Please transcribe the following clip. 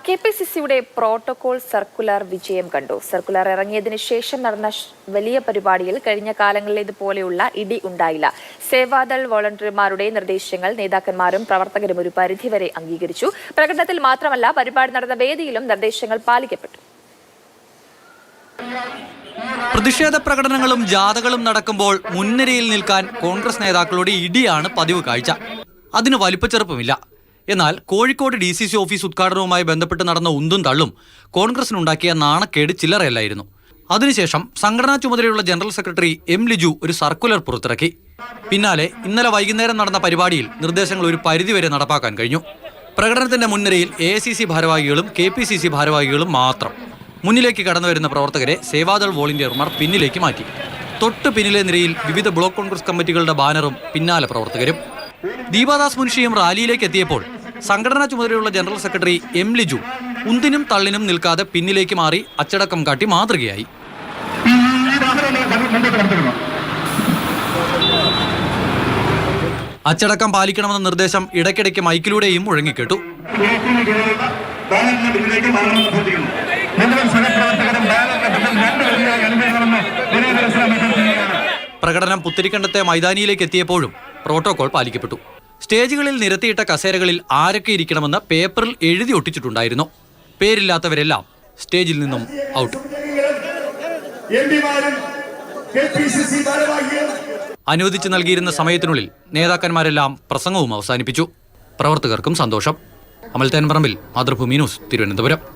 കെപിസിസിയുടെ protocol circular വിജയം കണ്ടു. Circular ഇറങ്ങിയതിനു ശേഷം നടന്ന വലിയ പരിപാടിയിൽ കഴിഞ്ഞ കാലങ്ങളിലേതുപോലെയുള്ള ഇടി ഉണ്ടായില്ല. സേവാദൾ വോളണ്ടിയർമാരുടെ നിർദ്ദേശങ്ങൾ നേതാക്കന്മാരും പ്രവർത്തകരും ഒരു പരിധിവരെ അംഗീകരിച്ചു. പ്രകടനത്തിൽ മാത്രമല്ല, പരിപാടി നടന്ന വേദിയിലും നിർദ്ദേശങ്ങൾ പാലിക്കപ്പെട്ടു. പ്രതിഷേധ പ്രകടനങ്ങളും ജാഥകളും നടക്കുമ്പോൾ മുൻനിരയിൽ നിൽക്കാൻ കോൺഗ്രസ് നേതാക്കളുടെ ഇടിയാണ് പതിവ് കാഴ്ച. അതിന് വലിപ്പച്ചെറുപ്പമില്ല. എന്നാൽ കോഴിക്കോട് DCC ഓഫീസ് ഉദ്ഘാടനവുമായി ബന്ധപ്പെട്ട് നടന്ന ഉന്തും തള്ളും കോൺഗ്രസിനുണ്ടാക്കിയ നാണക്കേട് ചില്ലറയല്ലായിരുന്നു. അതിനുശേഷം സംഘടനാ ചുമതലയുള്ള ജനറൽ സെക്രട്ടറി M. ലിജു ഒരു സർക്കുലർ പുറത്തിറക്കി. പിന്നാലെ ഇന്നലെ വൈകുന്നേരം നടന്ന പരിപാടിയിൽ നിർദ്ദേശങ്ങൾ ഒരു പരിധിവരെ നടപ്പാക്കാൻ കഴിഞ്ഞു. പ്രകടനത്തിന്റെ മുൻനിരയിൽ AICC ഭാരവാഹികളും KPCC ഭാരവാഹികളും മാത്രം. മുന്നിലേക്ക് കടന്നുവരുന്ന പ്രവർത്തകരെ സേവാദൾ വോളണ്ടിയർമാർ പിന്നിലേക്ക് മാറ്റി. തൊട്ട് പിന്നിലെ നിരയിൽ വിവിധ ബ്ലോക്ക് കോൺഗ്രസ് കമ്മിറ്റികളുടെ ബാനറും പിന്നാലെ പ്രവർത്തകരും. ദീപാദാസ് മുൻഷിയും റാലിയിലേക്ക് എത്തിയപ്പോൾ സംഘടനാ ചുമതലയുള്ള ജനറൽ സെക്രട്ടറി M. ലിജു ഉന്തിനും തള്ളിനും നിൽക്കാതെ പിന്നിലേക്ക് മാറി അച്ചടക്കം കാട്ടി മാതൃകയായി. അച്ചടക്കം പാലിക്കണമെന്ന നിർദ്ദേശം ഇടയ്ക്കിടയ്ക്ക് മൈക്കിലൂടെയും മുഴങ്ങിക്കേട്ടു. പ്രകടനം പുത്തരിക്കണ്ടത്തെ മൈതാനിയിലേക്ക് എത്തിയപ്പോഴും പ്രോട്ടോകോൾ പാലിക്കപ്പെട്ടു. സ്റ്റേജുകളിൽ നിരത്തിയിട്ട കസേരകളിൽ ആരൊക്കെ ഇരിക്കണമെന്ന് പേപ്പറിൽ എഴുതി ഒട്ടിച്ചിട്ടുണ്ടായിരുന്നു. പേരില്ലാത്തവരെല്ലാം സ്റ്റേജിൽ നിന്നും ഔട്ട്. അനുവദിച്ചു നൽകിയിരുന്ന സമയത്തിനുള്ളിൽ നേതാക്കന്മാരെല്ലാം പ്രസംഗവും അവസാനിപ്പിച്ചു. പ്രവർത്തകർക്കും സന്തോഷം. അമൽ തേൻപറമ്പിൽ, മാതൃഭൂമി ന്യൂസ്, തിരുവനന്തപുരം.